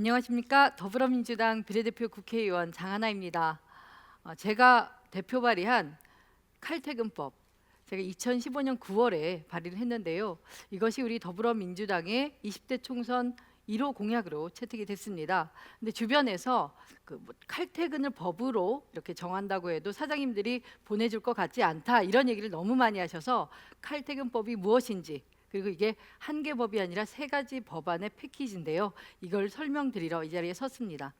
안녕하십니까. 더불어민주당 비례대표 국회의원 장하나입니다. 제가 대표 발의한 칼퇴근법, 제가 2015년 9월에 발의를 했는데요. 이것이 우리 더불어민주당의 20대 총선 1호 공약으로 채택이 됐습니다. 근데 주변에서 칼퇴근을 법으로 이렇게 정한다고 해도 사장님들이 보내줄 것 같지 않다, 이런 얘기를 너무 많이 하셔서 칼퇴근법이 무엇인지, 그리고 이게 한 개 법이 아니라 세 가지 법안의 패키지인데요. 이걸 설명드리러 이 자리에 섰습니다.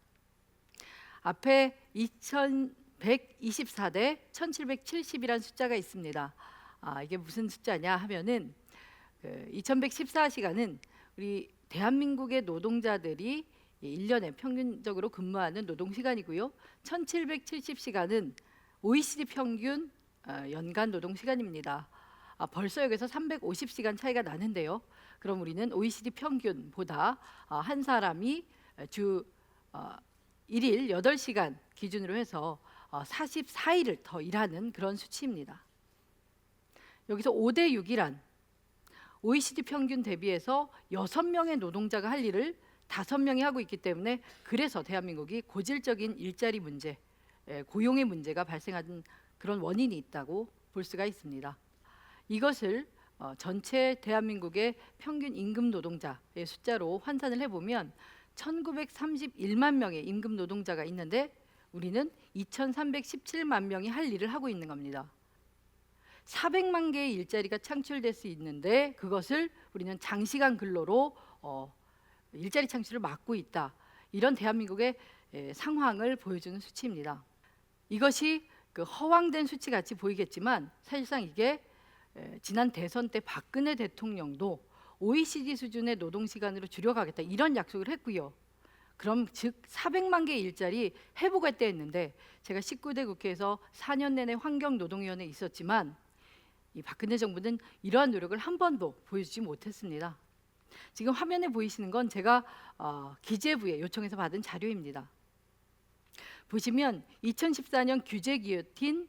앞에 2124대 1770이라는 숫자가 있습니다. 이게 무슨 숫자냐 하면은 2114시간은 우리 대한민국의 노동자들이 1년에 평균적으로 근무하는 노동시간이고요. 1770시간은 OECD 평균 연간 노동시간입니다. 벌써 여기서 350시간 차이가 나는데요. 그럼 우리는 OECD 평균보다 한 사람이 주 1일 8시간 기준으로 해서 44일을 더 일하는 그런 수치입니다. 여기서 5대 6이란 OECD 평균 대비해서 6명의 노동자가 할 일을 5명이 하고 있기 때문에, 그래서 대한민국이 고질적인 일자리 문제, 고용의 문제가 발생하는 그런 원인이 있다고 볼 수가 있습니다. 이것을 전체 대한민국의 평균 임금 노동자의 숫자로 환산을 해보면 1931만 명의 임금 노동자가 있는데 우리는 2317만 명이 할 일을 하고 있는 겁니다. 400만 개의 일자리가 창출될 수 있는데 그것을 우리는 장시간 근로로 일자리 창출을 막고 있다. 이런 대한민국의 상황을 보여주는 수치입니다. 이것이 허황된 수치 같이 보이겠지만 사실상 이게 지난 대선 때 박근혜 대통령도 OECD 수준의 노동시간으로 줄여가겠다, 이런 약속을 했고요. 그럼 즉 400만 개의 일자리 해보겠다 했는데, 제가 19대 국회에서 4년 내내 환경노동위원회에 있었지만 이 박근혜 정부는 이러한 노력을 한 번도 보여주지 못했습니다. 지금 화면에 보이시는 건 제가 기재부에 요청해서 받은 자료입니다. 보시면 2014년 규제 기여틴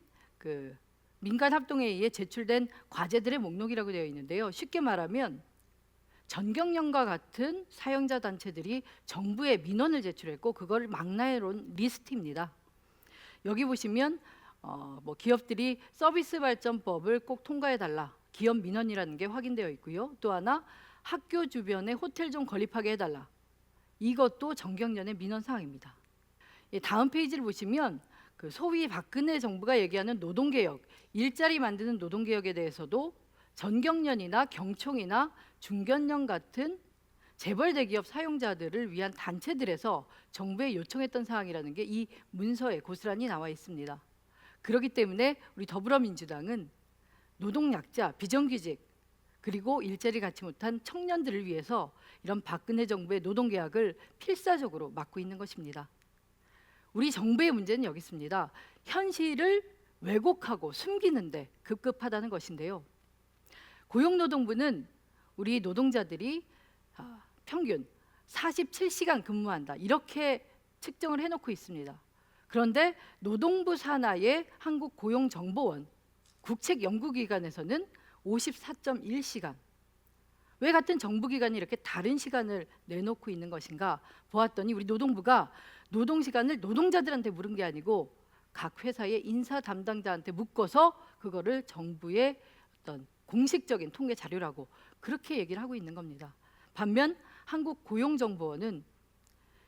민간합동에 의해 제출된 과제들의 목록이라고 되어 있는데요. 쉽게 말하면 전경련과 같은 사용자 단체들이 정부에 민원을 제출했고 그걸 망라해 놓은 리스트입니다. 여기 보시면 기업들이 서비스 발전법을 꼭 통과해 달라, 기업 민원이라는 게 확인되어 있고요. 또 하나, 학교 주변에 호텔 좀 건립하게 해달라, 이것도 전경련의 민원 사항입니다. 다음 페이지를 보시면 소위 박근혜 정부가 얘기하는 노동개혁, 일자리 만드는 노동개혁에 대해서도 전경련이나 경총이나 중견련 같은 재벌 대기업 사용자들을 위한 단체들에서 정부에 요청했던 사항이라는 게 이 문서에 고스란히 나와 있습니다. 그렇기 때문에 우리 더불어민주당은 노동약자, 비정규직, 그리고 일자리 갖지 못한 청년들을 위해서 이런 박근혜 정부의 노동개혁을 필사적으로 막고 있는 것입니다. 우리 정부의 문제는 여기 있습니다. 현실을 왜곡하고 숨기는데 급급하다는 것인데요. 고용노동부는 우리 노동자들이 평균 47시간 근무한다, 이렇게 측정을 해놓고 있습니다. 그런데 노동부 산하의 한국고용정보원 국책연구기관에서는 54.1시간. 왜 같은 정부기관이 이렇게 다른 시간을 내놓고 있는 것인가 보았더니, 우리 노동부가 노동시간을 노동자들한테 물은 게 아니고 각 회사의 인사 담당자한테 묶어서 그거를 정부의 어떤 공식적인 통계 자료라고 그렇게 얘기를 하고 있는 겁니다. 반면 한국고용정보원은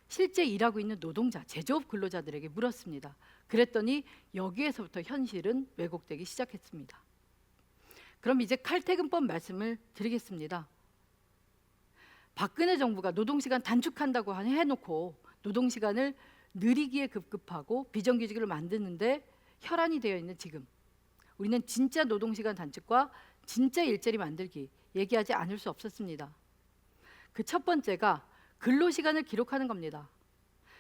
실제 일하고 있는 노동자, 제조업 근로자들에게 물었습니다. 그랬더니 여기에서부터 현실은 왜곡되기 시작했습니다. 그럼 이제 칼퇴근법 말씀을 드리겠습니다. 박근혜 정부가 노동시간 단축한다고 해놓고 노동시간을 느리기에 급급하고 비정규직을 만드는데 혈안이 되어 있는 지금, 우리는 진짜 노동시간 단축과 진짜 일자리 만들기 얘기하지 않을 수 없었습니다. 그 첫 번째가 근로시간을 기록하는 겁니다.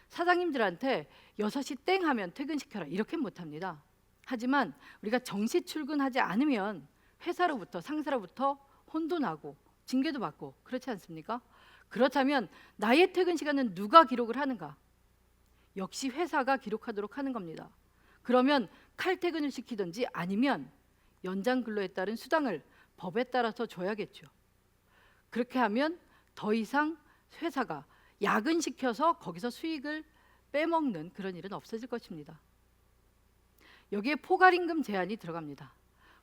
사장님들한테 6시 땡 하면 퇴근시켜라, 이렇게 못합니다. 하지만 우리가 정시 출근하지 않으면 회사로부터, 상사로부터 혼도 나고 징계도 받고 그렇지 않습니까? 그렇다면 나의 퇴근 시간은 누가 기록을 하는가? 역시 회사가 기록하도록 하는 겁니다. 그러면 칼퇴근을 시키든지 아니면 연장 근로에 따른 수당을 법에 따라서 줘야겠죠. 그렇게 하면 더 이상 회사가 야근시켜서 거기서 수익을 빼먹는 그런 일은 없어질 것입니다. 여기에 포괄임금 제한이 들어갑니다.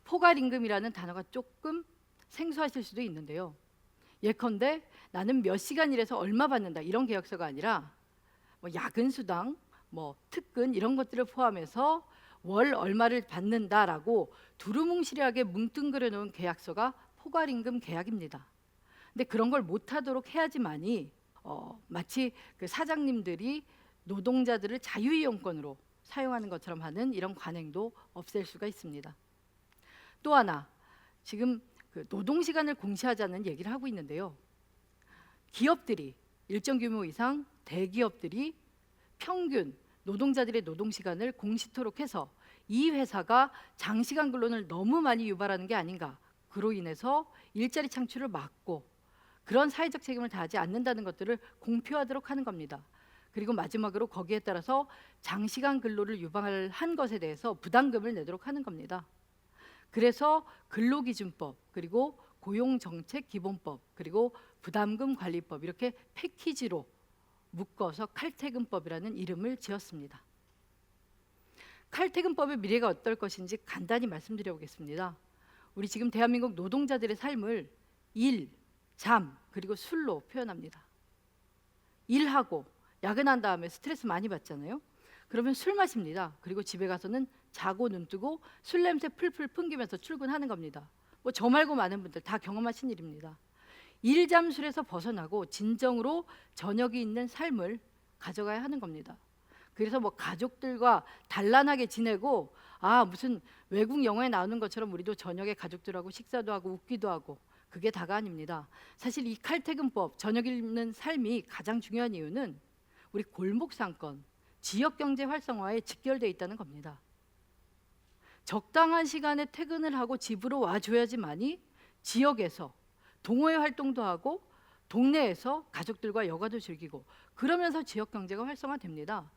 포괄임금이라는 단어가 조금 생소하실 수도 있는데요. 예컨대 나는 몇 시간 일해서 얼마 받는다 이런 계약서가 아니라 뭐 야근 수당, 뭐 특근 이런 것들을 포함해서 월 얼마를 받는다라고 두루뭉실하게 뭉뚱그려 놓은 계약서가 포괄임금 계약입니다. 근데 그런 걸 못하도록 해야지만이 마치 그 사장님들이 노동자들을 자유이용권으로 사용하는 것처럼 하는 이런 관행도 없앨 수가 있습니다. 또 하나, 지금 그 노동시간을 공시하자는 얘기를 하고 있는데요. 기업들이 일정 규모 이상 대기업들이 평균 노동자들의 노동시간을 공시토록 해서 이 회사가 장시간 근로를 너무 많이 유발하는 게 아닌가, 그로 인해서 일자리 창출을 막고 그런 사회적 책임을 다하지 않는다는 것들을 공표하도록 하는 겁니다. 그리고 마지막으로 거기에 따라서 장시간 근로를 유발한 것에 대해서 부담금을 내도록 하는 겁니다. 그래서 근로기준법, 그리고 고용정책기본법, 그리고 부담금관리법 이렇게 패키지로 묶어서 칼퇴근법이라는 이름을 지었습니다. 칼퇴근법의 미래가 어떨 것인지 간단히 말씀드려 보겠습니다. 우리 지금 대한민국 노동자들의 삶을 일, 잠, 그리고 술로 표현합니다. 일하고 야근한 다음에 스트레스 많이 받잖아요. 그러면 술 마십니다. 그리고 집에 가서는 자고 눈 뜨고 술 냄새 풀풀 풍기면서 출근하는 겁니다. 뭐 저 말고 많은 분들 다 경험하신 일입니다. 일잠술에서 벗어나고 진정으로 저녁이 있는 삶을 가져가야 하는 겁니다. 그래서 뭐 가족들과 단란하게 지내고 무슨 외국 영화에 나오는 것처럼 우리도 저녁에 가족들하고 식사도 하고 웃기도 하고 그게 다가 아닙니다. 사실 이 칼퇴근법, 저녁 있는 삶이 가장 중요한 이유는 우리 골목상권, 지역경제 활성화에 직결되어 있다는 겁니다. 적당한 시간에 퇴근을 하고 집으로 와줘야지만이 지역에서 동호회 활동도 하고 동네에서 가족들과 여가도 즐기고 그러면서 지역경제가 활성화됩니다.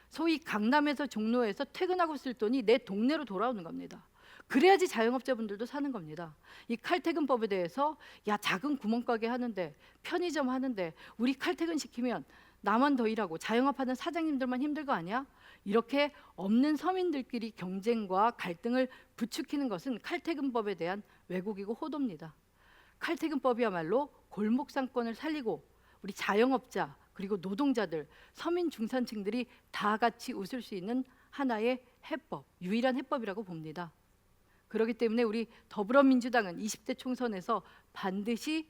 소위 강남에서 종로에서 퇴근하고 쓸 돈이 내 동네로 돌아오는 겁니다. 그래야지 자영업자분들도 사는 겁니다. 이 칼퇴근법에 대해서 작은 구멍가게 하는데 편의점 하는데 우리 칼퇴근 시키면 나만 더 일하고 자영업하는 사장님들만 힘들 거 아니야? 이렇게 없는 서민들끼리 경쟁과 갈등을 부추기는 것은 칼퇴근법에 대한 왜곡이고 호도입니다. 칼퇴근법이야말로 골목상권을 살리고 우리 자영업자 그리고 노동자들, 서민 중산층들이 다 같이 웃을 수 있는 하나의 해법, 유일한 해법이라고 봅니다. 그렇기 때문에 우리 더불어민주당은 20대 총선에서 반드시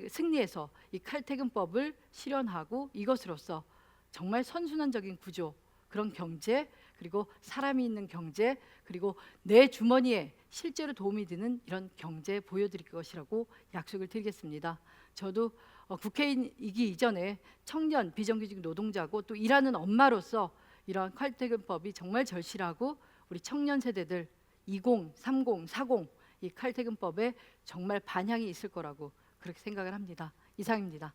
승리해서 이 칼퇴근법을 실현하고 이것으로써 정말 선순환적인 구조, 그런 경제, 그리고 사람이 있는 경제, 그리고 내 주머니에 실제로 도움이 되는 이런 경제 보여드릴 것이라고 약속을 드리겠습니다. 저도 국회의원이기 이전에 청년 비정규직 노동자고 또 일하는 엄마로서 이런 칼퇴근법이 정말 절실하고 우리 청년 세대들 20, 30, 40 이 칼퇴근법에 정말 반향이 있을 거라고 그렇게 생각을 합니다. 이상입니다.